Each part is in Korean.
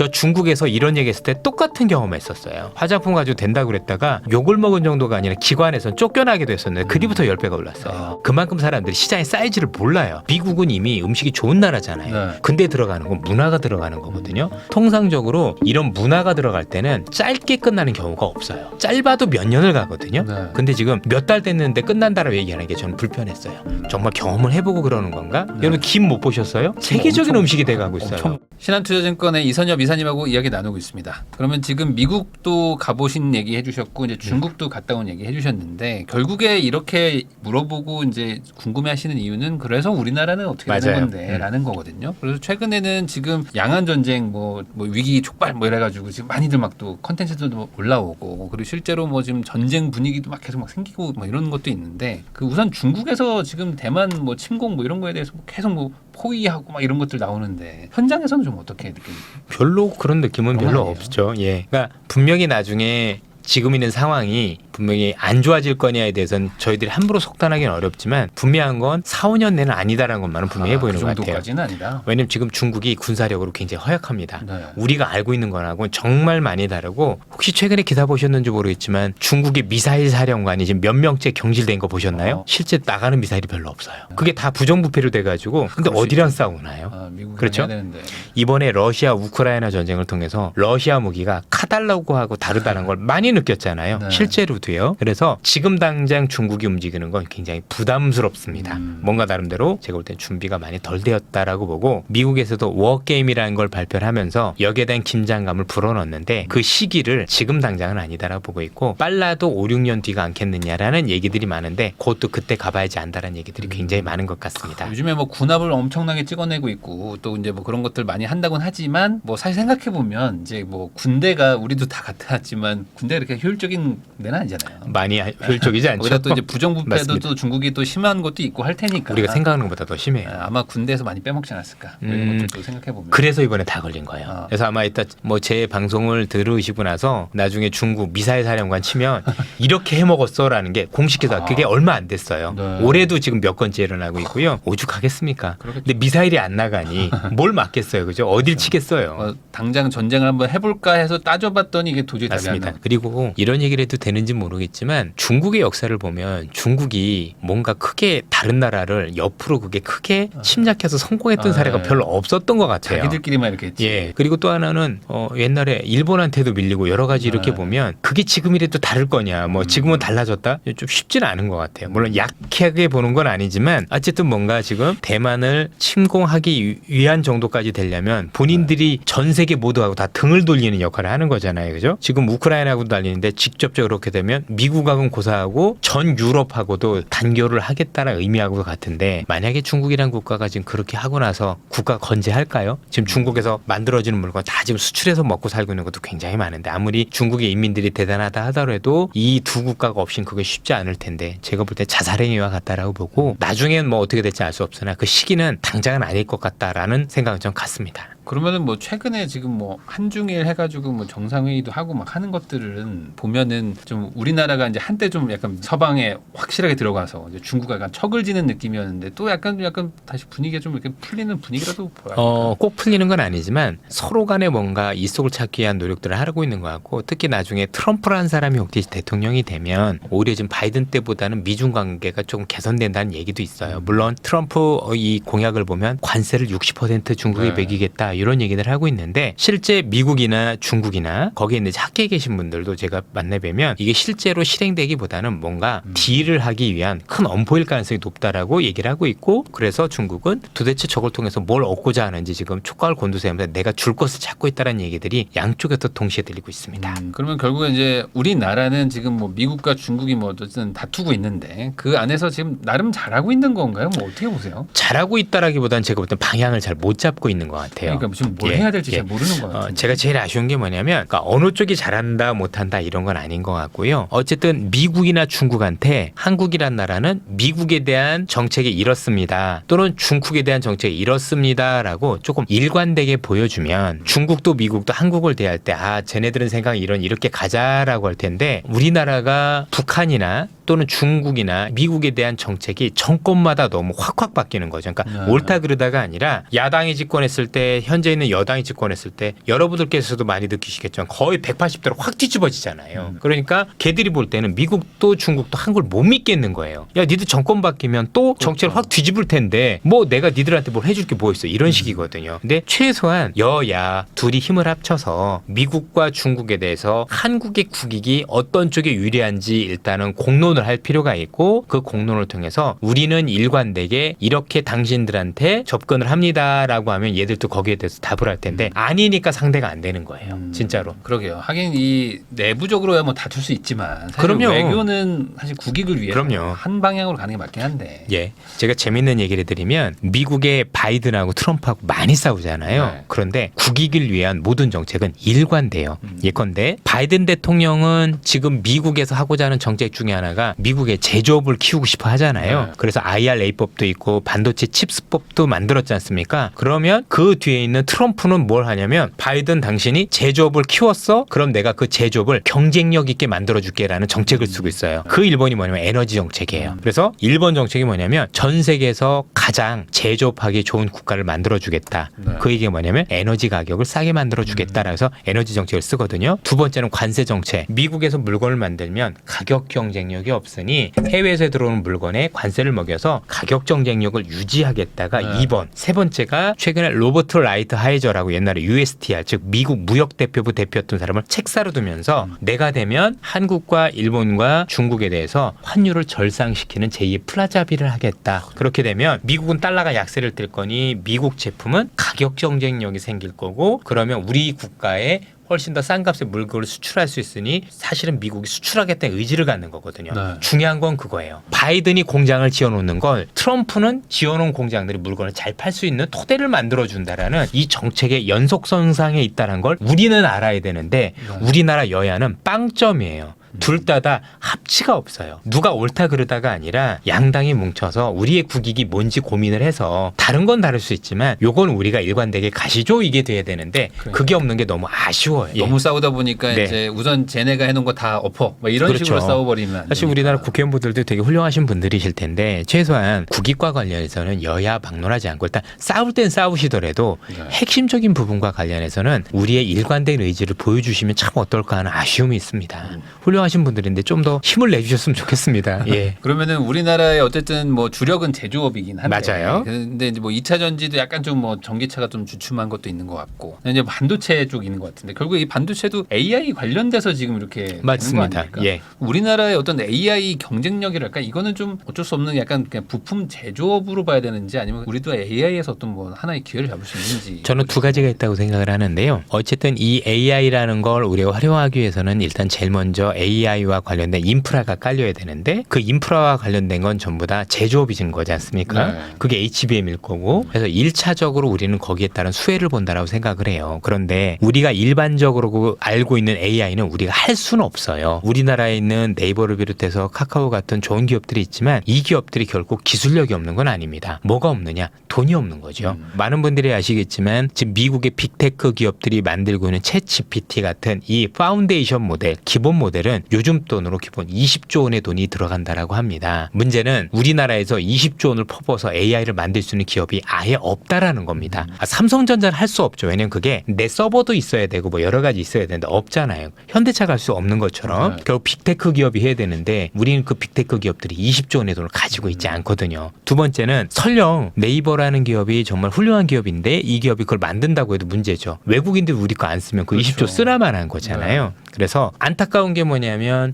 저 중국에서 이런 얘기했을 때 똑같은 경험했었어요. 화장품 가지고 된다고 그랬다가 욕을 먹은 정도가 아니라 기관에서 쫓겨나기도 했었는데 그 뒤부터 10배가 올랐어요. 그만큼 사람들이 시장의 사이즈를 몰라요. 미국은 이미 음식이 좋은 나라잖아요. 네. 근데 들어가는 건 문화가 들어가는 거거든요. 통상적으로 이런 문화가 들어갈 때는 짧게 끝나는 경우가 없어요. 짧아도 몇 년을 가거든요. 네. 근데 지금 몇 달 됐는데 끝난다라고 얘기하는 게 저는 불편했어요. 정말 경험을 해보고 그러는 건가? 여러분 김 못 보셨어요? 세계적인 음식이 돼가고 있어요. 신한투자증권의 이선엽 이사님하고 이야기 나누고 있습니다. 그러면 지금 미국도 가보신 얘기 해주셨고 이제 중국도 갔다 온 얘기 해주셨는데 결국에 이렇게 물어보고 이제 궁금해하시는 이유는 그래서 우리나라는 어떻게 되는 맞아요. 건데라는 거거든요. 그래서 최근에는 지금 양안 전쟁 뭐 위기 촉발 뭐 이래가지고 지금 많이들 막 또 컨텐츠들도 올라오고 그리고 실제로 뭐 지금 전쟁 분위기도 막 계속 막 생기고 뭐 이런 것도 있는데 그 우선 중국에서 지금 대만 뭐 침공 뭐 이런 거에 대해서 계속 뭐 포위하고 막 이런 것들 나오는데 현장에서는 좀 어떻게 느끼세요? 별로 그런 느낌은 그런 별로 거 아니에요? 없죠. 예. 그러니까 분명히 나중에 지금 있는 상황이 분명히 안 좋아질 거냐에 대해서는 저희들이 함부로 속단하기는 어렵지만 분명한 건 4, 5년 내는 아니다라는 것만은 분명해 보이는 그 것 같아요. 정도까지는 아니다. 왜냐면 지금 중국이 군사력으로 굉장히 허약합니다. 네. 우리가 알고 있는 거하고는 정말 많이 다르고 혹시 최근에 기사 보셨는지 모르겠지만 중국의 미사일 사령관이 지금 몇 명째 경질된 거 보셨나요? 실제 나가는 미사일이 별로 없어요. 그게 다 부정부패로 돼가지고 근데 그럴 수 어디랑 싸우나요? 미국이 그렇죠? 해야 되는데. 이번에 러시아 우크라이나 전쟁을 통해서 러시아 무기가 카달라고하고 다르다는 걸 많이 느꼈잖아요. 네. 실제로도요. 그래서 지금 당장 중국이 움직이는 건 굉장히 부담스럽습니다. 뭔가 나름대로 제가 볼 땐 준비가 많이 덜 되었다라고 보고 미국에서도 워게임이라는 걸 발표를 하면서 여기에 대한 긴장감을 불어넣었는데 그 시기를 지금 당장은 아니다라고 보고 있고 빨라도 5, 6년 뒤가 않겠느냐라는 얘기들이 많은데 그것도 그때 가봐야지 안다라는 얘기들이 굉장히 많은 것 같습니다. 요즘에 뭐 군합을 엄청나게 찍어내고 있고 또 이제 뭐 그런 것들 많이 한다고는 하지만 뭐 사실 생각해 보면 이제 뭐 군대가 우리도 다 같았지만 군대가 이렇게 효율적인 데는 아니잖아요. 많이 효율적이지 않죠. 거기다 또 이제 부정부패도 맞습니다. 또 중국이 또 심한 것도 있고 할 테니까 우리가 생각하는 것보다 더 심해요. 아마 군대에서 많이 빼먹지 않았을까 이런 것들도 생각해 보면 그래서 이번에 다 걸린 거예요. 그래서 아마 이따 뭐 제 방송을 들으시고 나서 나중에 중국 미사일 사령관 치면 이렇게 해먹었어라는 게 공식해서 그게 얼마 안 됐어요. 네. 올해도 지금 몇 건째 일어나고 있고요. 오죽하겠습니까? 근데 미사일이 안 나가니 뭘 막겠어요, 그죠? 어딜 치겠어요. 당장 전쟁을 한번 해볼까 해서 따져봤더니 이게 도저히 답이 안 맞습니다. 나와. 그리고 이런 얘기를 해도 되는지 모르겠지만 중국의 역사를 보면 중국이 뭔가 크게 다른 나라를 옆으로 그게 크게 침략해서 성공했던 사례가 네. 별로 없었던 것 같아요. 자기들끼리만 이렇게 했지. 예. 그리고 또 하나는 옛날에 일본한테도 밀리고 여러 가지 이렇게 네. 보면 그게 지금이라도 다를 거냐. 뭐 지금은 달라졌다. 좀 쉽지는 않은 것 같아요. 물론 약하게 보는 건 아니지만 어쨌든 뭔가 지금 대만을 침공하기 위한 정도까지 되려면 본인들이 전 세계 모두하고 다 등을 돌리는 역할을 하는 거잖아요. 그죠? 지금 우크라이나하고도 달리는데 직접적으로 그렇게 되면 미국하고는 고사하고 전 유럽하고도 단교를 하겠다는 의미하고도 같은데 만약에 중국이란 국가가 지금 그렇게 하고 나서 국가 건재할까요? 지금 중국에서 만들어지는 물건 다 지금 수출해서 먹고 살고 있는 것도 굉장히 많은데 아무리 중국의 인민들이 대단하다 하더라도 이 두 국가가 없인 그게 쉽지 않을 텐데 제가 볼 때 자살행위와 같다라고 보고 나중엔 뭐 어떻게 될지 알 수 없으나 그 시기는 당장은 아닐 것 같다라는 생각은 좀 같습니다. 그러면은 뭐 최근에 지금 뭐 한중일 해가지고 뭐 정상회의도 하고 막 하는 것들은 보면은 좀 우리나라가 이제 한때 좀 약간 서방에 확실하게 들어가서 이제 중국과 약간 척을 지는 느낌이었는데 또 약간 다시 분위기가 좀 이렇게 풀리는 분위기라도 보여요. 꼭 풀리는 건 아니지만 서로 간에 뭔가 이속을 찾기 위한 노력들을 하고 있는 것 같고 특히 나중에 트럼프라는 사람이 혹시 대통령이 되면 오히려 지금 바이든 때보다는 미중 관계가 조금 개선된다는 얘기도 있어요. 물론 트럼프 이 공약을 보면 관세를 60% 중국에 네. 매기겠다 이런 얘기를 하고 있는데 실제 미국이나 중국이나 거기에 있는 학계에 계신 분들도 제가 만나뵈면 이게 실제로 실행되기보다는 뭔가 딜을 하기 위한 큰 엄포일 가능성이 높다라고 얘기를 하고 있고 그래서 중국은 도대체 저걸 통해서 뭘 얻고자 하는지 지금 촉각을 곤두세우면서 내가 줄 것을 찾고 있다는 얘기들이 양쪽에서 동시에 들리고 있습니다. 그러면 결국에 이제 우리나라는 지금 뭐 미국과 중국이 뭐 어쨌든 다투고 있는데 그 안에서 지금 나름 잘하고 있는 건가요? 뭐 어떻게 보세요? 잘하고 있다라기보다는 제가 볼 때 방향을 잘 못 잡고 있는 것 같아요. 그러니까 지금 뭘 해야 될지 잘 모르는 거예요. 제가 제일 아쉬운 게 뭐냐면 그러니까 어느 쪽이 잘한다 못한다 이런 건 아닌 것 같고요. 어쨌든 미국이나 중국한테 한국이란 나라는 미국에 대한 정책이 이렇습니다. 또는 중국에 대한 정책이 이렇습니다라고 조금 일관되게 보여주면 중국도 미국도 한국을 대할 때 쟤네들은 생각이 이렇게 가자라고 할 텐데 우리나라가 북한이나 또 또는 중국이나 미국에 대한 정책이 정권마다 너무 확확 바뀌는 거죠. 그러니까 옳다 그르다가 아니라 야당이 집권했을 때 현재 있는 여당이 집권했을 때 여러분들께서도 많이 느끼시겠지만 거의 180도로 확 뒤집어지잖아요. 그러니까 걔들이 볼 때는 미국도 중국도 한국을 못 믿겠는 거예요. 야 니들 정권 바뀌면 또 정책을 확 뒤집을 텐데 뭐 내가 니들한테 뭘 해줄 게 뭐 있어 이런 식이거든요. 근데 최소한 여야 둘이 힘을 합쳐서 미국과 중국에 대해서 한국의 국익이 어떤 쪽에 유리한지 일단은 공론을 할 필요가 있고 그 공론을 통해서 우리는 일관되게 이렇게 당신들한테 접근을 합니다라고 하면 얘들도 거기에 대해서 답을 할 텐데 아니니까 상대가 안 되는 거예요. 진짜로. 그러게요. 하긴 이 내부적으로야 뭐 다툴 수 있지만 사실 그럼요. 외교는 사실 국익을 위해서 그럼요. 한 방향으로 가는 게 맞긴 한데. 예, 제가 재밌는 얘기를 드리면 미국의 바이든하고 트럼프하고 많이 싸우잖아요. 네. 그런데 국익을 위한 모든 정책은 일관돼요. 예컨대 바이든 대통령은 지금 미국에서 하고자 하는 정책 중에 하나가 미국의 제조업을 키우고 싶어 하잖아요. 네. 그래서 IRA법도 있고 반도체 칩스법도 만들었지 않습니까? 그러면 그 뒤에 있는 트럼프는 뭘 하냐면 바이든 당신이 제조업을 키웠어? 그럼 내가 그 제조업을 경쟁력 있게 만들어줄게라는 정책을 쓰고 있어요. 그 일본이 뭐냐면 에너지 정책이에요. 그래서 일본 정책이 뭐냐면 전 세계에서 가장 제조업하기 좋은 국가를 만들어주겠다. 네. 그 얘기가 뭐냐면 에너지 가격을 싸게 만들어주겠다라고 해서 에너지 정책을 쓰거든요. 두 번째는 관세 정책. 미국에서 물건을 만들면 가격 경쟁력이 없으니 해외에서 들어오는 물건에 관세를 먹여서 가격 경쟁력을 유지하겠다가 네. 2번. 세 번째가 최근에 로버트 라이트 하이저라고 옛날에 USTR 즉 미국 무역대표부 대표였던 사람을 책사로 두면서 내가 되면 한국과 일본과 중국에 대해서 환율을 절상시키는 제2의 플라자비를 하겠다. 그렇게 되면 미국은 달러가 약세를 띨 거니 미국 제품은 가격 경쟁력이 생길 거고 그러면 우리 국가에 훨씬 더 싼 값에 물건을 수출할 수 있으니 사실은 미국이 수출하겠다는 의지를 갖는 거거든요. 네. 중요한 건 그거예요. 바이든이 공장을 지어놓는 걸 트럼프는 지어놓은 공장들이 물건을 잘 팔 수 있는 토대를 만들어준다라는 이 정책의 연속선상에 있다는 걸 우리는 알아야 되는데 우리나라 여야는 빵점이에요. 둘 다 합치가 없어요. 누가 옳다 그르다가 아니라 양당이 뭉쳐서 우리의 국익이 뭔지 고민을 해서 다른 건 다를 수 있지만 요건 우리가 일관되게 가시죠 이게 돼야 되는데 그게 없는 게 너무 아쉬워요. 너무 싸우다 보니까 네. 이제 우선 쟤네가 해놓은 거 다 엎어. 뭐 이런 그렇죠. 식으로 싸워버리면 안 사실 되니까. 우리나라 국회의원분들도 되게 훌륭하신 분들이실 텐데 최소한 국익과 관련해서는 여야 막론하지 않고 일단 싸울 땐 싸우시더라도 네. 핵심적인 부분과 관련해서는 우리의 일관된 의지를 보여주시면 참 어떨까 하는 아쉬움이 있습니다. 훌륭하신 분들인데 좀 더 힘을 내주셨으면 좋겠습니다. 예. 그러면은 우리나라의 어쨌든 뭐 주력은 제조업이긴 한데 맞아요. 근데 이제 뭐 2차 전지도 약간 좀 뭐 전기차가 좀 주춤한 것도 있는 것 같고 이제 반도체 쪽 있는 것 같은데 결국 이 반도체도 AI 관련돼서 지금 이렇게 되는 거 맞습니다. 아닙니까? 예. 우리나라의 어떤 AI 경쟁력이랄까 이거는 좀 어쩔 수 없는 약간 그냥 부품 제조업으로 봐야 되는지 아니면 우리도 AI에서 어떤 뭐 하나의 기회를 잡을 수 있는지 저는 두 가지가 있다고 생각을 하는데요. 어쨌든 이 AI라는 걸 우리가 활용하기 위해서는 일단 제일 먼저 AI와 관련된 인프라가 깔려야 되는데 그 인프라와 관련된 건 전부 다 제조업이신 거지 않습니까? 네. 그게 HBM일 거고 그래서 1차적으로 우리는 거기에 따른 수혜를 본다라고 생각을 해요. 그런데 우리가 일반적으로 알고 있는 AI는 우리가 할 수는 없어요. 우리나라에 있는 네이버를 비롯해서 카카오 같은 좋은 기업들이 있지만 이 기업들이 결국 기술력이 없는 건 아닙니다. 뭐가 없느냐? 돈이 없는 거죠. 많은 분들이 아시겠지만 지금 미국의 빅테크 기업들이 만들고 있는 챗 GPT 같은 이 파운데이션 모델, 기본 모델은 요즘 돈으로 기본 20조 원의 돈이 들어간다라고 합니다. 문제는 우리나라에서 20조 원을 퍼부어서 AI를 만들 수 있는 기업이 아예 없다라는 겁니다. 삼성전자는 할 수 없죠. 왜냐면 그게 내 서버도 있어야 되고 뭐 여러 가지 있어야 되는데 없잖아요. 현대차가 할 수 없는 것처럼 결국 빅테크 기업이 해야 되는데 우리는 그 빅테크 기업들이 20조 원의 돈을 가지고 있지 않거든요. 두 번째는 설령 네이버라는 기업이 정말 훌륭한 기업인데 이 기업이 그걸 만든다고 해도 문제죠. 외국인들이 우리 거 안 쓰면 그 그렇죠. 20조 쓰나마나한 거잖아요. 그래서 안타까운 게 뭐냐면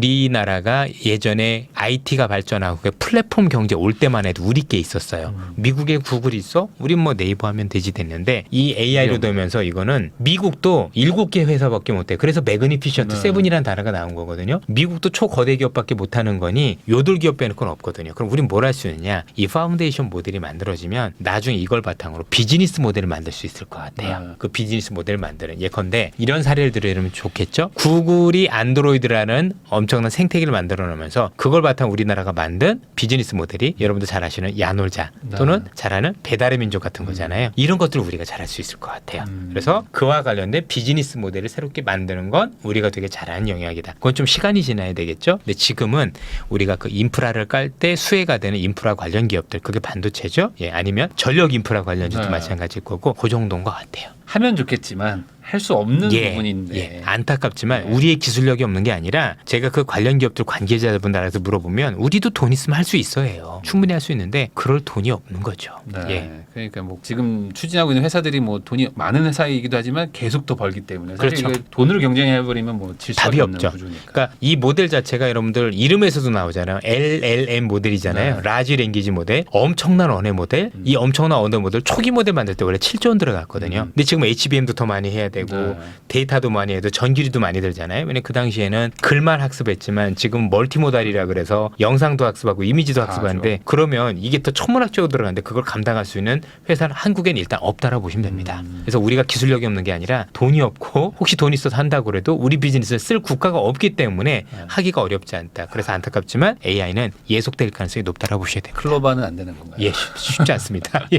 우리나라가 예전에 IT가 발전하고 플랫폼 경제 올 때만 해도 우리 게 있었어요. 미국에 구글이 있어? 우린 뭐 네이버 하면 되지 됐는데 이 AI로 되면서 이거는 미국도 7개 회사밖에 못해. 그래서 매그니피션트 세븐이라는 단어가 나온 거거든요. 미국도 초거대 기업밖에 못하는 거니 요들 기업 빼놓고는 없거든요. 그럼 우린 뭘 할 수 있느냐? 이 파운데이션 모델이 만들어지면 나중에 이걸 바탕으로 비즈니스 모델을 만들 수 있을 것 같아요. 그 비즈니스 모델을 만드는 예컨대 이런 사례를 들으면 좋겠죠. 구글이 안드로이드라는 엄청난 생태계를 만들어 놓으면서 그걸 바탕 우리나라가 만든 비즈니스 모델이 여러분들 잘 아시는 야놀자 또는 잘 아는 배달의 민족 같은 거잖아요. 이런 것들을 우리가 잘할 수 있을 것 같아요. 그래서 그와 관련된 비즈니스 모델을 새롭게 만드는 건 우리가 되게 잘하는 영역이다. 그건 좀 시간이 지나야 되겠죠. 근데 지금은 우리가 그 인프라를 깔 때 수혜가 되는 인프라 관련 기업들, 그게 반도체죠. 예, 아니면 전력 인프라 관련주도 네. 마찬가지일 거고 그 정도인 것 같아요. 하면 좋겠지만 할 수 없는 예, 부분인데 예. 안타깝지만 우리의 기술력이 없는 게 아니라 제가 그 관련 기업들 관계자분들한테 물어보면 우리도 돈 있으면 할 수 있어요. 충분히 할 수 있는데 그럴 돈이 없는 거죠. 네. 예. 그러니까 뭐 지금 추진하고 있는 회사들이 뭐 돈이 많은 회사이기도 하지만 계속 더 벌기 때문에 사실 그렇죠. 이게 돈으로 경쟁해 버리면 뭐 질 수밖에 답이 없는 없죠. 구조니까. 그러니까 이 모델 자체가 여러분들 이름에서도 나오잖아요. LLM 모델이잖아요. 네. 라지 랭귀지 모델, 엄청난 언어 모델. 이 엄청난 언어 모델 초기 모델 만들 때 원래 7조 원 들어갔거든요. 근데 지금 HBM도 더 많이 해야 되고 네. 데이터도 많이 해도 전기료도 많이 들잖아요. 왜냐면 그 당시에는 글만 학습했지만 지금 멀티모달이라 그래서 영상도 학습하고 이미지도 학습하는데 그러면 이게 더 천문학적으로 들어가는데 그걸 감당할 수 있는 회사는 한국엔 일단 없다라고 보시면 됩니다. 그래서 우리가 기술력이 없는 게 아니라 돈이 없고 혹시 돈 있어서 한다고 해도 우리 비즈니스를 쓸 국가가 없기 때문에 하기가 어렵지 않다. 그래서 안타깝지만 AI는 예속될 가능성이 높다라고 보셔야 됩니다. 클로바는 안 되는 건가요? 예, 쉽지 않습니다. 예.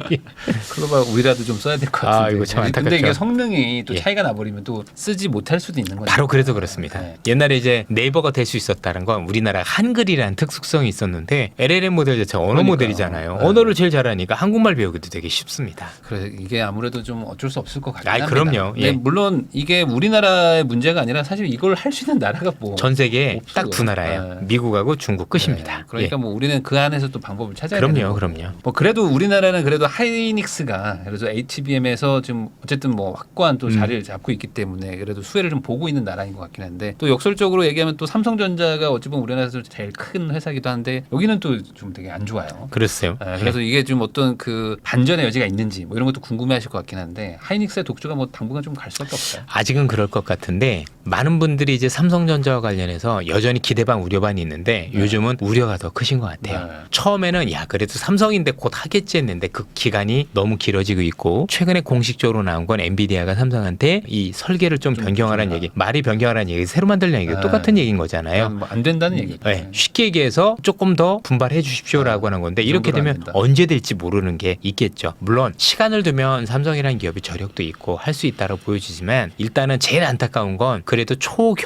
클로바 우리라도 좀 써야 될 것 같은데. 아, 이거 참 안타깝죠. 근데 이게 성능이 또 예. 차이가 나버리면 또 쓰지 못할 수도 있는 거죠. 바로 그래서 그렇습니다. 네. 옛날에 이제 네이버가 될 수 있었다는 건 우리나라 한글이라는 특수성이 있었는데 LLM 모델 자체가 언어 그러니까요. 모델이잖아요. 네. 언어를 제일 잘하니까 한국말 배우기도 되게 쉽습니다. 그래서 이게 아무래도 좀 어쩔 수 없을 것 같긴 아이, 합니다. 그럼요. 근데 예. 물론 이게 우리나라의 문제가 아니라 사실 이걸 할 수 있는 나라가 뭐 전 세계에 없어요. 딱 두 나라예요. 네. 미국하고 중국 끝입니다. 네. 그러니까 예. 뭐 우리는 그 안에서 또 방법을 찾아야 되는 그럼요, 거고. 그럼요. 뭐 그래도 우리나라는 그래도 하이닉스가 그래서 HBM에서 지금 어쨌든 뭐 확고한 또 자리를 잡고 있기 때문에 그래도 수혜를 좀 보고 있는 나라인 것 같긴 한데 또 역설적으로 얘기하면 또 삼성전자가 어찌 보면 우리나라에서 제일 큰 회사이기도 한데 여기는 또 좀 되게 안 좋아요. 그렇어요. 그래서 이게 좀 어떤 그 반전의 여지가 있는지 뭐 이런 것도 궁금해하실 것 같긴 한데 하이닉스의 독주가 뭐 당분간 좀 갈 수밖에 없어요. 아직은 그럴 것 같은데 많은 분들이 이제 삼성전자와 관련해서 여전히 기대반 우려반이 있는데 요즘은 우려가 더 크신 것 같아요. 네. 처음에는 야 그래도 삼성인데 곧 하겠지 했는데 그 기간이 너무 길어지고 있고 최근에 공식적으로 나온 건 엔비디아가 삼성한테 이 설계를 좀 변경하라는 좋다. 얘기, 말이 변경하라는 얘기, 새로 만들려는 얘기가 네. 똑같은 얘기인 거잖아요. 뭐안 된다는 얘기죠. 네, 쉽게 얘기해서 조금 더 분발해 주십시오라고 하는 건데 이 이렇게 정도로 안 되면 된다. 언제 될지 모르는 게 있겠죠. 물론 시간을 두면 삼성이라는 기업이 저력도 있고 할 수 있다고 보여지지만 일단은 제일 안타까운 건 그래도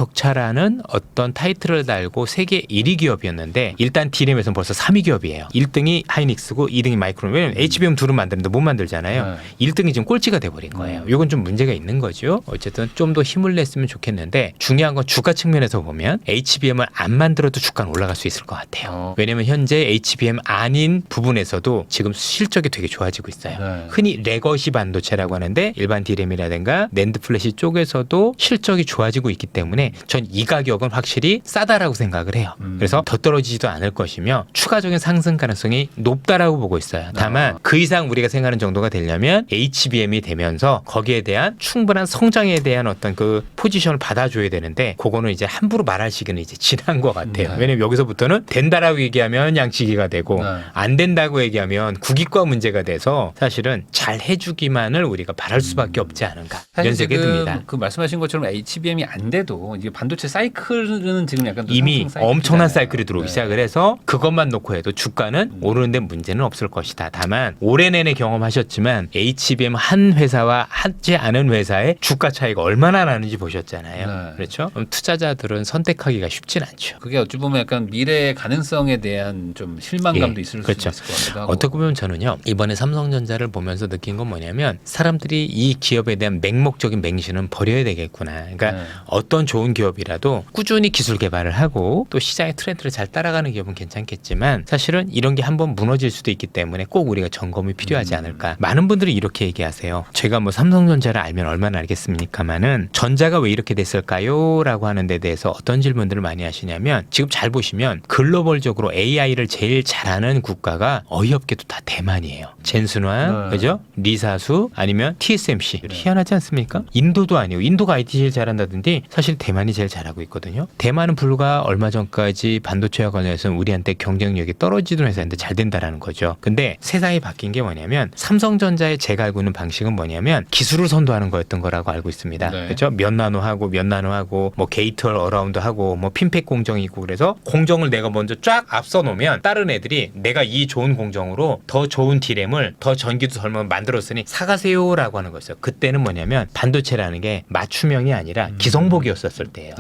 초격차라는 어떤 타이틀을 달고 세계 1위 기업이었는데 일단 D램에서는 벌써 3위 기업이에요. 1등이 하이닉스고 2등이 마이크론. 왜냐면 HBM 둘은 만드는데 못 만들잖아요. 1등이 지금 꼴찌가 돼버린 거예요. 이건 좀 문제가 있는 거죠. 어쨌든 좀 더 힘을 냈으면 좋겠는데 중요한 건 주가 측면에서 보면 HBM을 안 만들어도 주가는 올라갈 수 있을 것 같아요. 왜냐면 현재 HBM 아닌 부분에서도 지금 실적이 되게 좋아지고 있어요. 네. 흔히 레거시 반도체라고 하는데 일반 D램이라든가 낸드 플래시 쪽에서도 실적이 좋아지고 있기 때문에 전 이 가격은 확실히 싸다라고 생각을 해요. 그래서 더 떨어지지도 않을 것이며 추가적인 상승 가능성이 높다라고 보고 있어요. 다만 그 이상 우리가 생각하는 정도가 되려면 HBM이 되면서 거기에 대한 충분한 성장에 대한 어떤 그 포지션을 받아줘야 되는데 그거는 이제 함부로 말할 시기는 이제 지난 것 같아요. 네. 왜냐면 여기서부터는 된다라고 얘기하면 양치기가 되고 네. 안 된다고 얘기하면 국익과 문제가 돼서 사실은 잘 해주기만을 우리가 바랄 수밖에 없지 않은가 이런 사실 생각이 지금 듭니다. 그 말씀하신 것처럼 HBM이 안 돼도 이게 반도체 사이클은 지금 약간 또 이미 상승 사이클이잖아요. 엄청난 사이클이 들어오기 네. 시작을 해서 그것만 놓고 해도 주가는 오르는데 문제는 없을 것이다. 다만 올해 내내 경험하셨지만 HBM 한 회사와 하지 않은 회사의 주가 차이가 얼마나 나는지 보셨잖아요. 네. 그렇죠? 그럼 투자자들은 선택하기가 쉽진 않죠. 그게 어찌 보면 약간 미래의 가능성에 대한 좀 실망감도 예, 있을 그렇죠. 수 있을 것 같기도 하고. 어떻게 보면 저는요 이번에 삼성전자를 보면서 느낀 건 뭐냐면 사람들이 이 기업에 대한 맹목적인 맹신은 버려야 되겠구나. 그러니까 네. 어떤 좋은 기업이라도 꾸준히 기술 개발을 하고 또 시장의 트렌드를 잘 따라가는 기업은 괜찮겠지만 사실은 이런 게 한번 무너질 수도 있기 때문에 꼭 우리가 점검이 필요하지 않을까. 많은 분들이 이렇게 얘기하세요. 제가 뭐 삼성전자를 알면 얼마나 알겠습니까마는 전자가 왜 이렇게 됐을까요? 라고 하는 데 대해서 어떤 질문들을 많이 하시냐면 지금 잘 보시면 글로벌적으로 AI를 제일 잘하는 국가가 어이없게도 다 대만이에요. 젠순환, 네. 그죠? 리사수 아니면 TSMC. 희한하지 않습니까? 인도도 아니고 인도가 IT 제일 잘한다든지 사실 대만이 제일 잘하고 있거든요. 대만은 불과 얼마 전까지 반도체와 관련해서는 우리한테 경쟁력이 떨어지던 회사인데 잘 된다라는 거죠. 근데 세상이 바뀐 게 뭐냐면 삼성전자의 제가 알고 있는 방식은 뭐냐면 기술을 선도하는 거였던 하는 거라고 알고 있습니다. 네. 그렇죠? 몇 나노하고 뭐 게이트 어라운드 하고 뭐 핀팩 공정이 있고 그래서 공정을 내가 먼저 쫙 앞서 놓으면 다른 애들이 내가 이 좋은 공정으로 더 좋은 D램을 더 전기도 덜 만들었으니 사가세요라고 하는 거였어요. 그때는 뭐냐면 반도체라는 게 맞춤형이 아니라 기성복이었었을 때예요.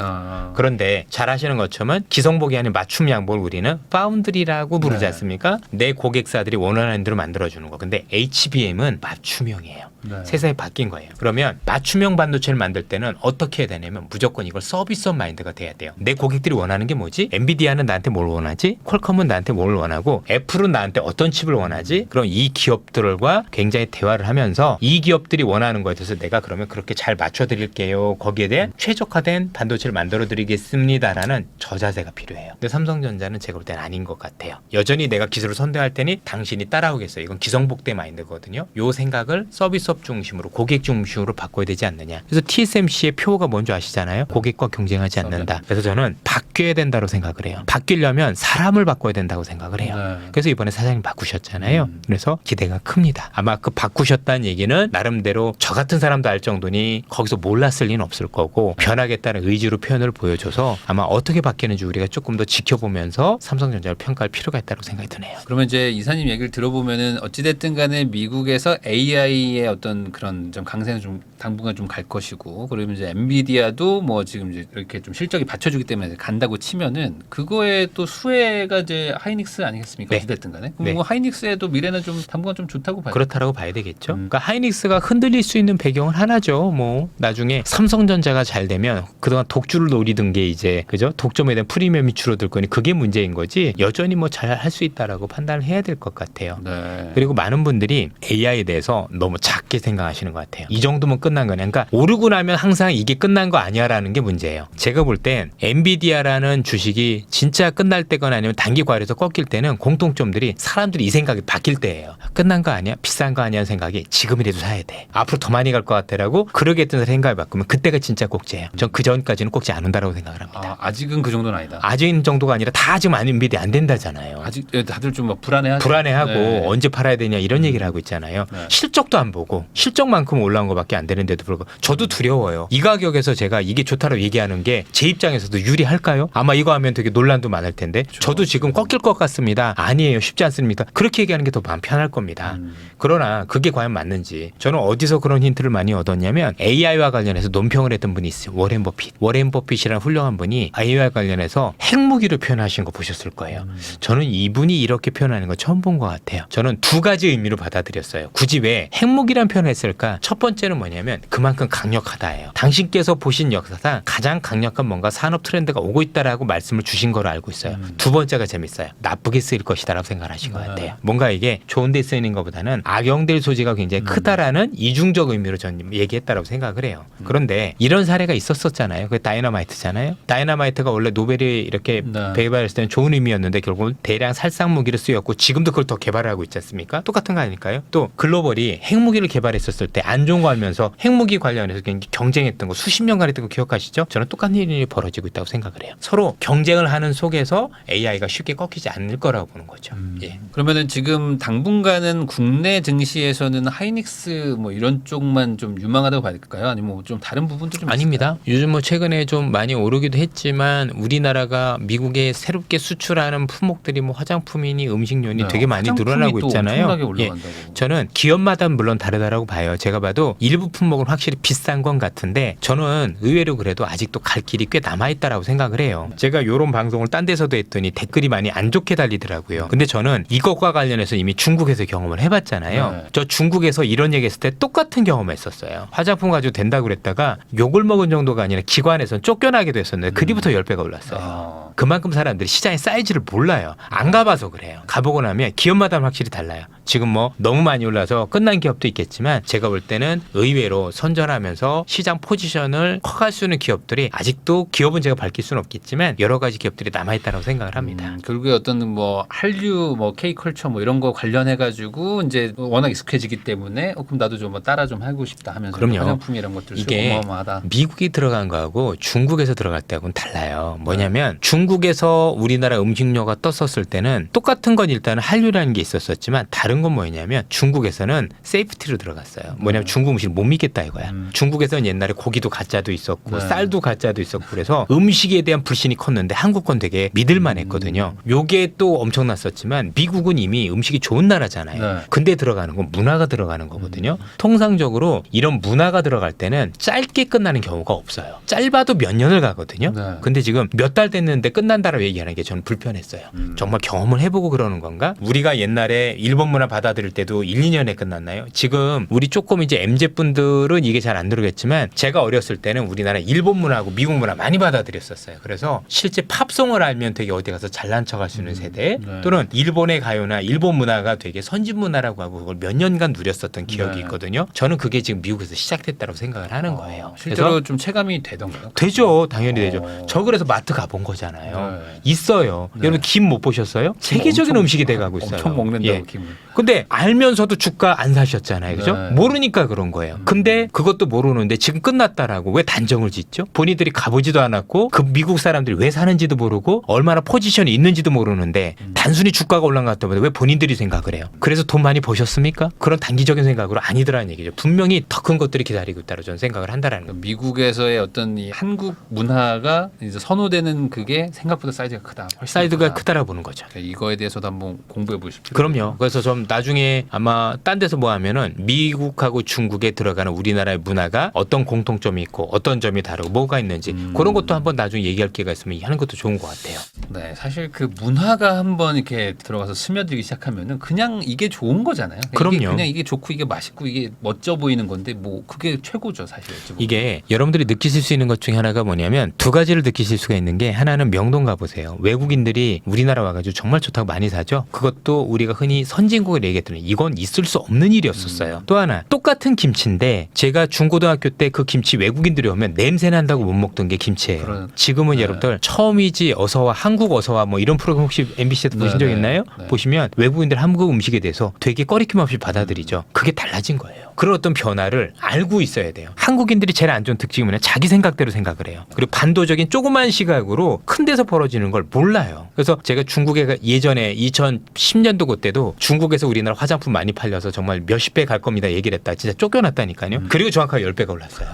그런데 잘 아시는 것처럼 기성복이 아닌 맞춤 양복을 우리는 파운드리라고 부르지 네. 않습니까? 내 고객사들이 원하는 대로 만들어주는 거. 근데 HBM은 맞춤형이에요. 네. 세상이 바뀐 거예요. 그러면 맞춤형 반도체를 만들 때는 어떻게 해야 되냐면 무조건 이걸 서비스 마인드가 돼야 돼요. 내 고객들이 원하는 게 뭐지? 엔비디아는 나한테 뭘 원하지? 퀄컴은 나한테 뭘 원하고 애플은 나한테 어떤 칩을 원하지? 그럼 이 기업들과 굉장히 대화를 하면서 이 기업들이 원하는 거에 대해서 내가 그러면 그렇게 잘 맞춰드릴게요. 거기에 대한 최적화된 반도체를 만들어드리겠습니다라는 저자세가 필요해요. 근데 삼성전자는 제가 볼 때는 아닌 것 같아요. 여전히 내가 기술을 선도할 테니 당신이 따라오겠어요. 이건 기성복대 마인드거든요. 요 생각을 서비스업 중심으로 고객 중심으로 바꿔야 되지 않느냐. 그래서 TSMC의 표어가 뭔지 아시잖아요. 고객과 경쟁하지 않는다. 그래서 저는 바뀌어야 된다고 생각을 해요. 바뀌려면 사람을 바꿔야 된다고 생각을 해요. 네. 그래서 이번에 사장님 바꾸셨잖아요. 그래서 기대가 큽니다. 아마 그 바꾸셨다는 얘기는 나름대로 저 같은 사람도 알 정도니 거기서 몰랐을 리는 없을 거고 변하겠다는 의지로 표현을 보여줘서 아마 어떻게 바뀌는지 우리가 조금 더 지켜보면서 삼성전자를 평가할 필요가 있다고 생각이 드네요. 그러면 이제 이사님 얘기를 들어보면은 어찌됐든 간에 미국에서 AI의 어떤 그런 좀 강세는 좀 당분간 좀 갈 것이고 그러면 이제 엔비디아도 뭐 지금 이제 이렇게 좀 실적이 받쳐주기 때문에 간다고 치면은 그거에 또 수혜가 이제 하이닉스 아니겠습니까? 네. 어찌됐든 간에. 그럼 네. 뭐 하이닉스에도 미래는 좀 당분간 좀 좋다고 봐요. 그렇다라고 봐야 되겠죠. 그러니까 하이닉스가 흔들릴 수 있는 배경은 하나죠. 뭐 나중에 삼성전자가 잘 되면 그동안 독주를 노리던 게 이제 그죠? 독점에 대한 프리미엄이 줄어들 거니 그게 문제인 거지. 여전히 뭐 잘 할 수 있다라고 판단을 해야 될 것 같아요. 네. 그리고 많은 분들이 AI에 대해서 너무 작게 생각하시는 것 같아요. 이 정도면 끝난 거냐. 그러니까 오르고 나면 항상 이게 끝난 거 아니야라는 게 문제예요. 제가 볼 땐 엔비디아라는 주식이 진짜 끝날 때거나 아니면 단기 과열에서 꺾일 때는 공통점들이 사람들이 이 생각이 바뀔 때예요. 끝난 거 아니야? 비싼 거 아니야? 생각이 지금이라도 사야 돼. 앞으로 더 많이 갈 것 같아라고 그러겠다는 생각을 바꾸면 그때가 진짜 꼭지예요. 전 그 전까지는 꼭지 안 온다라고 생각을 합니다. 아직은 그 정도는 아니다. 아직인 정도가 아니라 다 지금 엔비디아 안 된다잖아요. 아직 다들 좀 막 불안해하죠. 불안해하고 네. 언제 팔아야 되냐 이런 얘기를 하고 있잖아요. 네. 실적도 안 보고 실적만큼 올라온 것밖에 안 되는데도 불구하고 저도 두려워요. 이 가격에서 제가 이게 좋다고 얘기하는 게 제 입장에서도 유리할까요? 아마 이거 하면 되게 논란도 많을 텐데 저도 지금 꺾일 것 같습니다. 아니에요. 쉽지 않습니다. 그렇게 얘기하는 게 더 마음 편할 겁니다. 그러나 그게 과연 맞는지 저는 어디서 그런 힌트를 많이 얻었냐면 AI와 관련해서 논평을 했던 분이 있어요. 워렌 버핏. 워렌 버핏이라는 훌륭한 분이 AI와 관련해서 핵무기로 표현하신 거 보셨을 거예요. 저는 이분이 이렇게 표현하는 거 처음 본 것 같아요. 저는 두 가지 의미로 받아들였어요. 굳이 왜 핵무기란 표현을 했을까? 첫 번째는 뭐냐면 그만큼 강력하다예요. 당신께서 보신 역사상 가장 강력한 뭔가 산업 트렌드가 오고 있다라고 말씀을 주신 거로 알고 있어요. 두 번째가 재밌어요. 나쁘게 쓰일 것이다라고 생각을 하신 것 같아요. 뭔가 이게 좋은 데 쓰이는 것보다는 악용될 소지가 굉장히 크다라는 이중적 의미로 저는 얘기했다라고 생각을 해요. 그런데 이런 사례가 있었었잖아요. 그게 다이너마이트잖아요. 다이너마이트가 원래 노벨이 이렇게 네. 개발했을 때는 좋은 의미였는데 결국은 대량 살상 무기로 쓰였고 지금도 그걸 더 개발을 하고 있지 않습니까? 똑같은 거 아닐까요? 또 글로벌이 핵무기를 개발했었을 때 안 좋은 거 하면서 핵무기 관련해서 굉장히 경쟁했던 거 수십 년간 했던 거 기억하시죠? 저는 똑같은 일이 벌어지고 있다고 생각을 해요. 서로 경쟁을 하는 속에서 AI가 쉽게 꺾이지 않을 거라고 보는 거죠. 예. 그러면은 지금 당분간은 국내 증시에서는 하이닉스 뭐 이런 쪽만 좀 유망하다고 봐야 될까요? 아니면 뭐좀 다른 부분도 좀 아닙니다. 요즘 뭐 최근에 좀 많이 오르기도 했지만 우리나라가 미국에 새롭게 수출하는 품목들이 뭐 화장품이니 음식료니 되게 많이 늘어나고 있잖아요. 엄청나게 예. 올라간다고. 저는 기업마다 물론 다르다라고 봐요. 제가 봐도 일부 품목은 확실히 비싼 건 같은데 저는 의외로 그래도 아직도 갈 길이 꽤 남아있다라고 생각을 해요. 제가 이런 방송을 딴 데서도 했더니 댓글이 많이 안 좋게 달리더라고요. 근데 저는 이것과 관련해서 이미 중국에서 경험을 해봤잖아요. 네. 저 중국에서 이런 얘기했을 때 똑같은 경험을 했었어요. 화장품 가지고 된다고 그랬다가 욕을 먹은 정도가 아니라 기관에서는 쫓겨나기도 했었는데 그 뒤부터 10배가 올랐어요. 그만큼 사람들이 시장의 사이즈를 몰라요. 안 가봐서 그래요. 가보고 나면 기업마다 확실히 달라요. 지금 뭐 너무 많이 올라서 끝난 기업도 있겠지만 제가 볼 때는 의외로 선전하면서 시장 포지션을 커갈 수 있는 기업들이 아직도 기업은 제가 밝힐 수는 없겠지만 여러 가지 기업들이 남아있다고 생각을 합니다. 결국에 어떤 뭐 한류 뭐 K컬처 뭐 이런 거 관련해 가지고 이제 워낙 익숙해지기 때문에 그럼 나도 좀 뭐 따라 좀 하고 싶다 하면서 그럼요. 화장품 이런 것들 이게 어마어마하다. 미국이 들어간 거하고 중국에서 들어갈 때하고는 달라요. 뭐냐면 중국 중국에서 우리나라 음식료가 떴었을 때는 똑같은 건 일단은 한류라는 게 있었지만 다른 건 뭐였냐면 중국에서는 세이프티로 들어갔어요. 뭐냐면 중국 음식을 못 믿겠다 이거야. 중국에서는 옛날에 고기도 가짜도 있었고 네. 쌀도 가짜도 있었고 그래서 음식에 대한 불신이 컸는데 한국 건 되게 믿을만 했거든요. 요게 또 엄청났었지만 미국은 이미 음식이 좋은 나라잖아요. 네. 근데 들어가는 건 문화가 들어가는 거거든요. 통상적으로 이런 문화가 들어갈 때는 짧게 끝나는 경우가 없어요. 짧아도 몇 년을 가거든요. 네. 근데 지금 몇 달 됐는데 끝난다라고 얘기하는 게 저는 불편했어요. 정말 경험을 해보고 그러는 건가? 우리가 옛날에 일본 문화 받아들일 때도 1, 2년에 끝났나요? 지금 우리 조금 이제 MZ분들은 이게 잘 안 들어오겠지만 제가 어렸을 때는 우리나라 일본 문화하고 미국 문화 많이 받아들였었어요. 그래서 실제 팝송을 알면 되게 어디 가서 잘난 척할 수 있는 세대 네. 또는 일본의 가요나 일본 문화가 되게 선진 문화라고 하고 그걸 몇 년간 누렸었던 기억이 네. 있거든요. 저는 그게 지금 미국에서 시작됐다고 생각을 하는 거예요. 실제로 그래서 좀 체감이 되던가요? 되죠. 당연히 되죠. 저 그래서 마트 가본 거잖아요. 네. 있어요. 네. 여러분 김 못 보셨어요? 세계적인 엄청- 음식이 돼가고 있어요. 엄청 먹는다고 예. 김을. 근데 알면서도 주가 안 사셨잖아요. 그죠? 네. 모르니까 그런 거예요. 근데 그것도 모르는데 지금 끝났다라고 왜 단정을 짓죠? 본인들이 가보지도 않았고 그 미국 사람들이 왜 사는지도 모르고 얼마나 포지션이 있는지도 모르는데 단순히 주가가 올라갔다고 왜 본인들이 생각을 해요? 그래서 돈 많이 버셨습니까? 그런 단기적인 생각으로 아니더라는 얘기죠. 분명히 더 큰 것들이 기다리고 있다고 저는 생각을 한다라는 거예요. 미국에서의 어떤 이 한국 문화가 이제 선호되는 그게 생각보다 사이즈가 크다. 훨씬 사이드가 크다. 크다라고 보는 거죠. 그러니까 이거에 대해서도 한번 공부해 보실 필요. 그럼요. 그래서 좀 나중에 아마 딴 데서 뭐 하면은 미국하고 중국에 들어가는 우리나라의 문화가 어떤 공통점이 있고 어떤 점이 다르고 뭐가 있는지 그런 것도 한번 나중에 얘기할 기회가 있으면 하는 것도 좋은 것 같아요. 네, 사실 그 문화가 한번 이렇게 들어가서 스며들기 시작하면은 그냥 이게 좋은 거잖아요. 그럼요. 그냥 이게 좋고 이게 맛있고 이게 멋져 보이는 건데 뭐 그게 최고죠, 사실. 어찌 보면. 이게 여러분들이 느끼실 수 있는 것 중에 하나가 뭐냐면 두 가지를 느끼실 수가 있는 게 하나는 명동 가보세요. 외국인들이 우리나라 와가지고 정말 좋다고 많이 사죠. 그것도 우리가 흔히 선진국을 얘기했더니 이건 있을 수 없는 일이었었어요. 또 하나 똑같은 김치인데 제가 중고등학교 때 그 김치 외국인들이 오면 냄새 난다고 못 먹던 게 김치예요. 그런- 지금은 네. 여러분들 처음이지 어서와 한국 어서와 뭐 이런 프로그램 혹시 MBC에서 네, 보신 적 네, 있나요? 네. 보시면 외국인들 한국 음식에 대해서 되게 꺼리낌 없이 받아들이죠. 그게 달라진 거예요. 그런 어떤 변화를 알고 있어야 돼요. 한국인들이 제일 안 좋은 특징이 뭐냐? 자기 생각대로 생각을 해요. 그리고 반도적인 조그만 시각으로 큰 데서 벌어지는 걸 몰라요. 그래서 제가 중국에 예전에 2010년도 그때도 중국에서 우리나라 화장품 많이 팔려서 정말 몇십 배 갈 겁니다 얘기를 했다. 진짜 쫓겨났다니까요. 그리고 정확하게 10배가 올랐어요.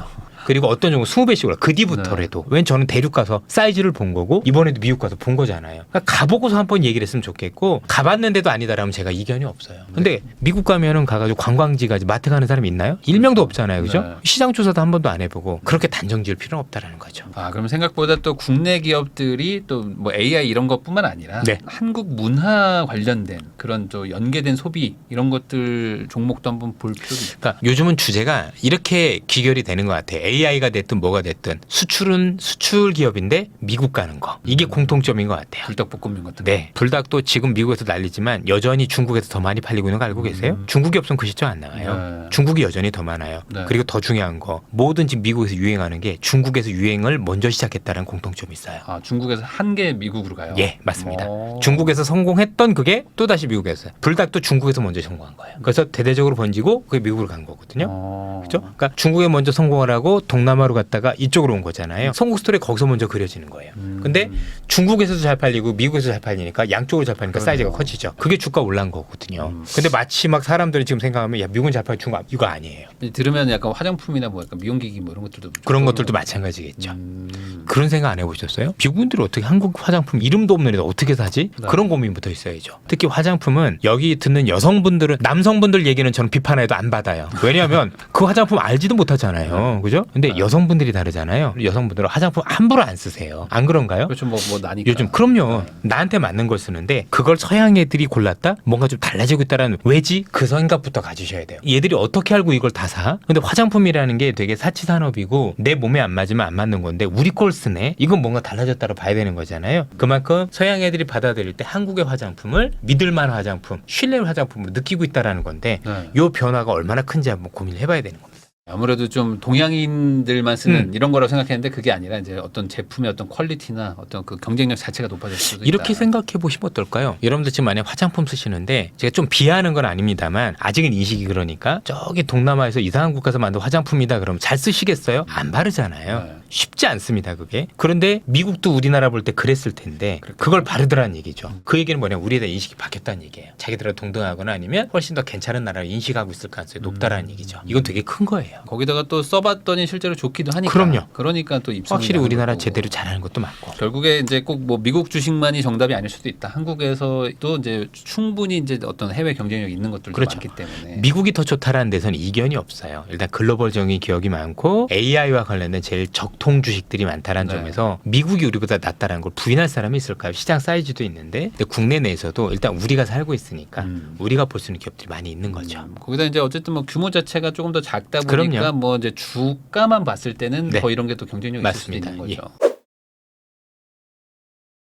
그리고 어떤 경우 20배씩 올라. 그 뒤부터라도. 왠 저는 대륙 가서 사이즈를 본 거고 이번에도 미국 가서 본 거잖아요. 그러니까 가보고서 한번 얘기를 했으면 좋겠고 가봤는데도 아니다라면 제가 이견이 없어요. 근데 미국 가면은 가가지고 관광지 가지 마트 가는 사람이 있나요? 일명도 없잖아요. 그죠? 네. 시장 조사도 한 번도 안 해보고 그렇게 단정 지을 필요는 없다라는 거죠. 아, 그럼 생각보다 또 국내 기업들이 또 뭐 AI 이런 것뿐만 아니라 네. 한국 문화 관련된 그런 또 연계된 소비 이런 것들 종목도 한번 볼 필요도 있다. 그러니까 요즘은 주제가 이렇게 귀결이 되는 것 같아요. AI가 됐든 뭐가 됐든 수출은 수출 기업인데 미국 가는 거. 이게 공통점인 것 같아요. 불닭볶음면 같은 거. 네. 불닭도 지금 미국에서 난리지만 여전히 중국에서 더 많이 팔리고 있는 거 알고 계세요? 중국이 없으면 그 시점 안 나와요. 네. 중국이 여전히 더 많아요. 네. 그리고 더 중요한 거 뭐든지 미국에서 유행하는 게 중국에서 유행을 먼저 시작했다는 공통점이 있어요. 아, 중국에서 한 개 미국으로 가요. 예, 맞습니다. 오. 중국에서 성공했던 그게 또다시 미국에서 불닭도 중국에서 먼저 성공한 거예요. 그래서 대대적으로 번지고 그게 미국으로 간 거거든요. 그렇죠? 그러니까 중국에 먼저 성공을 하고 동남아로 갔다가 이쪽으로 온 거잖아요. 성공 스토리 거기서 먼저 그려지는 거예요. 근데 중국에서도 잘 팔리고 미국에서도 잘 팔리니까 양쪽으로 잘 팔리니까 그러네요. 사이즈가 커지죠. 그게 주가 올라간 거거든요. 근데 마치 막 사람들이 지금 생각하면 야 미국은 잘 팔고 중국 이거 아니에요. 들으면 약간 화장품이나 뭐 약간 미용기기 뭐 이런 것들도 그런 좀 것들도 떠오르는 마찬가지겠죠. 그런 생각 안 해보셨어요? 미국인들이 어떻게 한국 화장품 이름도 없는 애들 어떻게 사지? 네. 그런 고민부터 있어야죠. 특히 화장품은 여기 듣는 여성분들은 남성분들 얘기는 저는 비판해도 안 받아요. 왜냐하면 그 화장품 알지도 못하잖아요. 그죠? 근데 여성분들이 다르잖아요. 여성분들은 화장품 함부로 안 쓰세요. 안 그런가요? 그렇죠. 뭐 나니까. 요즘 그럼요. 나한테 맞는 걸 쓰는데 그걸 서양 애들이 골랐다? 뭔가 좀 달라지고 있다라는 왜지? 그 생각부터 가지셔야 돼요. 얘들이 어떻게 알고 이걸 다 사? 근데 화장품이라는 게 되게 사치 산업이고 내 몸에 안 맞으면 안 맞는 건데 우리 걸 쓰네? 이건 뭔가 달라졌다고 봐야 되는 거잖아요. 그만큼 서양 애들이 받아들일 때 한국의 화장품을 믿을만한 화장품, 신뢰의 화장품으로 느끼고 있다라는 건데 네. 이 변화가 얼마나 큰지 한번 고민을 해봐야 되는 겁니다. 아무래도 좀 동양인들만 쓰는 이런 거라고 생각했는데 그게 아니라 이제 어떤 제품의 어떤 퀄리티나 어떤 그 경쟁력 자체가 높아질 수도 있다. 이렇게 생각해 보시면 어떨까요? 여러분들 지금 만약 화장품 쓰시는데 제가 좀 비하하는 건 아닙니다만 아직은 인식이 그러니까 저기 동남아에서 이상한 국가에서 만든 화장품이다 그러면 잘 쓰시겠어요? 안 바르잖아요. 네. 쉽지 않습니다. 그게. 그런데 미국도 우리나라 볼 때 그랬을 텐데 그걸 바르더라는 얘기죠. 그 얘기는 뭐냐, 우리에 대한 인식이 바뀌었다는 얘기예요. 자기들하고 동등하거나 아니면 훨씬 더 괜찮은 나라를 인식하고 있을 가능성이 높다라는 얘기죠. 이건 되게 큰 거예요. 거기다가 또 써봤더니 실제로 좋기도 하니까. 그럼요. 그러니까 또 입성. 확실히 우리나라 제대로 잘하는 것도 맞고. 결국에 이제 꼭 뭐 미국 주식만이 정답이 아닐 수도 있다. 한국에서도 이제 충분히 이제 어떤 해외 경쟁력이 있는 것들도 그렇죠. 많기 때문에. 미국이 더 좋다라는 데서는 이견이 없어요. 일단 글로벌적인 기업이 많고 AI와 관련된 제일 적통 주식들이 많다는 네. 점에서 미국이 우리보다 낫다는 걸 부인할 사람이 있을까요? 시장 사이즈도 있는데 근데 국내 내에서도 일단 우리가 살고 있으니까 우리가 볼 수 있는 기업들이 많이 있는 거죠. 거기다 이제 어쨌든 뭐 규모 자체가 조금 더 작다 보니까 그럼요. 뭐 이제 주가만 봤을 때는 네. 더 이런 게 또 경쟁력이 맞습니다. 있을 수 있는 거죠.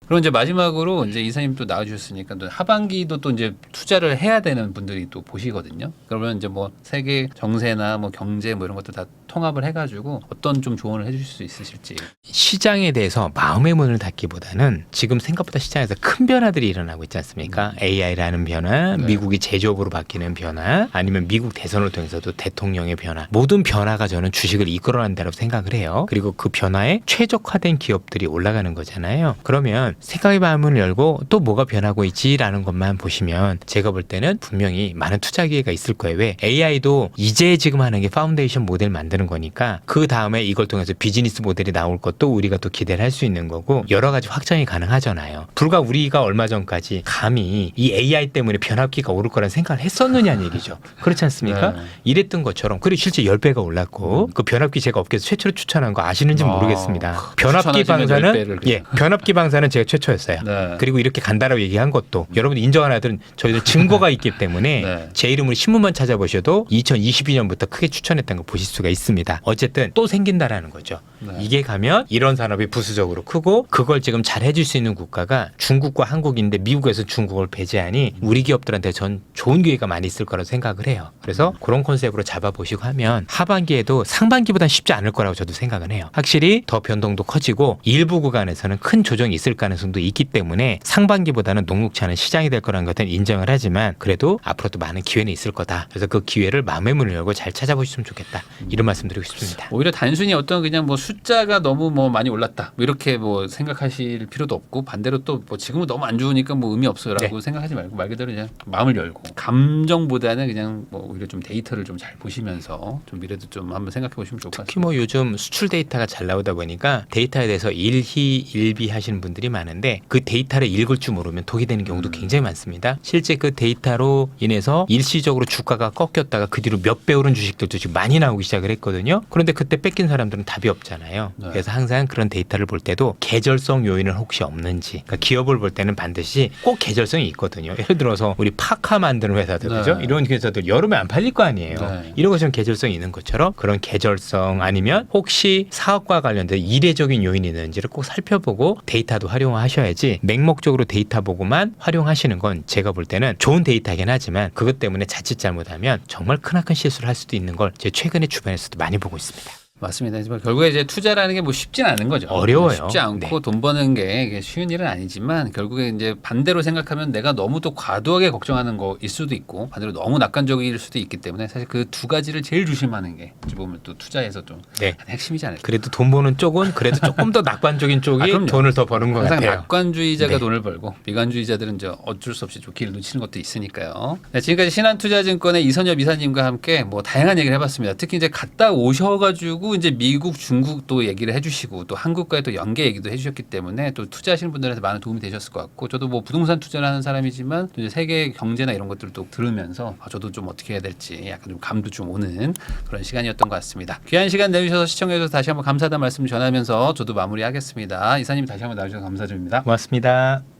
그럼 이제 마지막으로 이제 이사님 또 나와주셨으니까 또 하반기도 또 이제 투자를 해야 되는 분들이 또 보시거든요. 그러면 이제 뭐 세계 정세나 뭐 경제 뭐 이런 것들 다 통합을 해가지고 어떤 좀 조언을 해주실 수 있으실지. 시장에 대해서 마음의 문을 닫기보다는 지금 생각보다 시장에서 큰 변화들이 일어나고 있지 않습니까? AI라는 변화, 네. 미국이 제조업으로 바뀌는 변화, 아니면 미국 대선을 통해서도 대통령의 변화, 모든 변화가 저는 주식을 이끌어낸다고 생각을 해요. 그리고 그 변화에 최적화된 기업들이 올라가는 거잖아요. 그러면 생각의 마음을 열고 또 뭐가 변하고 있지라는 것만 보시면 제가 볼 때는 분명히 많은 투자 기회가 있을 거예요. 왜? AI도 이제 지금 하는 게 파운데이션 모델 만드는 거니까 그 다음에 이걸 통해서 비즈니스 모델이 나올 것도 우리가 또 기대를 할 수 있는 거고 여러 가지 확장이 가능하잖아요. 불과 우리가 얼마 전까지 감히 이 AI 때문에 변압기가 오를 거란 생각을 했었느냐는 얘기죠. 그렇지 않습니까? 네. 이랬던 것처럼 그리고 실제 10배가 올랐고 그 변압기 제가 업계에서 최초로 추천한 거 아시는지 모르겠습니다. 변압기 추천하시면 방사는 10배를 예, 변압기 방사는 제가 최초였어요. 네. 그리고 이렇게 간다라고 얘기한 것도 여러분 인정하는 애들은 저희들 증거가 있기 때문에 네. 제 이름으로 신문만 찾아보셔도 2022년부터 크게 추천했던 거 보실 수가 있습니다. 어쨌든 또 생긴다라는 거죠. 네. 이게 가면 이런 산업이 부수적으로 크고 그걸 지금 잘 해줄 수 있는 국가가 중국과 한국인데 미국에서 중국을 배제하니 우리 기업들한테 전 좋은 기회가 많이 있을 거라고 생각을 해요. 그래서 그런 컨셉으로 잡아보시고 하면 하반기에도 상반기보단 쉽지 않을 거라고 저도 생각은 해요. 확실히 더 변동도 커지고 일부 구간에서는 큰 조정이 있을 가능성도 있기 때문에 상반기보다는 녹록치 않은 시장이 될 거라는 것은 인정을 하지만 그래도 앞으로도 많은 기회는 있을 거다. 그래서 그 기회를 마음의 문을 열고 잘 찾아보시면 좋겠다. 이런 말씀드리고 싶습니다. 오히려 단순히 어떤 그냥 뭐 숫자가 너무 뭐 많이 올랐다 뭐 이렇게 뭐 생각하실 필요도 없고 반대로 또 뭐 지금은 너무 안 좋으니까 뭐 의미 없어요라고 생각하지 말고 말 그대로 그냥 마음을 열고 감정보다는 그냥 뭐 오히려 좀 데이터를 좀 잘 보시면서 좀 미래도 좀 한번 생각해 보시면 좋을 것 같습니다. 특히 뭐 요즘 수출 데이터가 잘 나오다 보니까 데이터에 대해서 일희일비 하시는 분들이 많은데 그 데이터를 읽을 줄 모르면 독이 되는 경우도 굉장히 많습니다. 실제 그 데이터로 인해서 일시적으로 주가가 꺾였다가 그 뒤로 몇 배 오른 주식들도 지금 많이 나오기 시작을 했거든요. 그런데 그때 뺏긴 사람들은 답이 없잖아요. 네. 그래서 항상 그런 데이터를 볼 때도 계절성 요인은 혹시 없는지, 그러니까 기업을 볼 때는 반드시 꼭 계절성이 있거든요. 예를 들어서 우리 파카 만드는 회사들, 네. 그죠? 이런 회사들 여름에 안 팔릴 거 아니에요. 네. 이런 것처럼 계절성이 있는 것처럼 그런 계절성 아니면 혹시 사업과 관련된 이례적인 요인이 있는지를 꼭 살펴보고 데이터도 활용하셔야지 맹목적으로 데이터 보고만 활용하시는 건 제가 볼 때는 좋은 데이터이긴 하지만 그것 때문에 자칫 잘못하면 정말 크나큰 실수를 할 수도 있는 걸 제 최근에 주변에서도 많이 보고 있습니다. 맞습니다. 하지만 결국에 이제 투자라는 게 뭐 쉽진 않은 거죠. 어려워요. 쉽지 않고 네. 돈 버는 게 이게 쉬운 일은 아니지만 결국에 이제 반대로 생각하면 내가 너무 또 과도하게 걱정하는 거일 수도 있고 반대로 너무 낙관적일 수도 있기 때문에 사실 그 두 가지를 제일 조심하는 게 어찌 보면 또 투자에서 좀 네. 핵심이지 않을까. 그래도 돈 버는 쪽은 그래도 조금 더 낙관적인 쪽이 그럼요. 돈을 더 버는 것 항상 같아요. 낙관주의자가 네. 돈을 벌고 비관주의자들은 이제 어쩔 수 없이 좋기를 놓치는 것도 있으니까요. 네, 지금까지 신한투자증권의 이선엽 이사님과 함께 뭐 다양한 얘기를 해봤습니다. 특히 이제 갔다 오셔가지고 이제 미국, 중국도 얘기를 해주시고 또 한국과의 또 연계 얘기도 해주셨기 때문에 또 투자하시는 분들한테 많은 도움이 되셨을 것 같고 저도 뭐 부동산 투자를 하는 사람이지만 또 이제 세계 경제나 이런 것들도 들으면서 저도 좀 어떻게 해야 될지 약간 좀 감도 좀 오는 그런 시간이었던 것 같습니다. 귀한 시간 내주셔서 시청해주셔서 다시 한번 감사하다는 말씀 전하면서 저도 마무리하겠습니다. 이사님 다시 한번 나와주셔서 감사드립니다. 고맙습니다.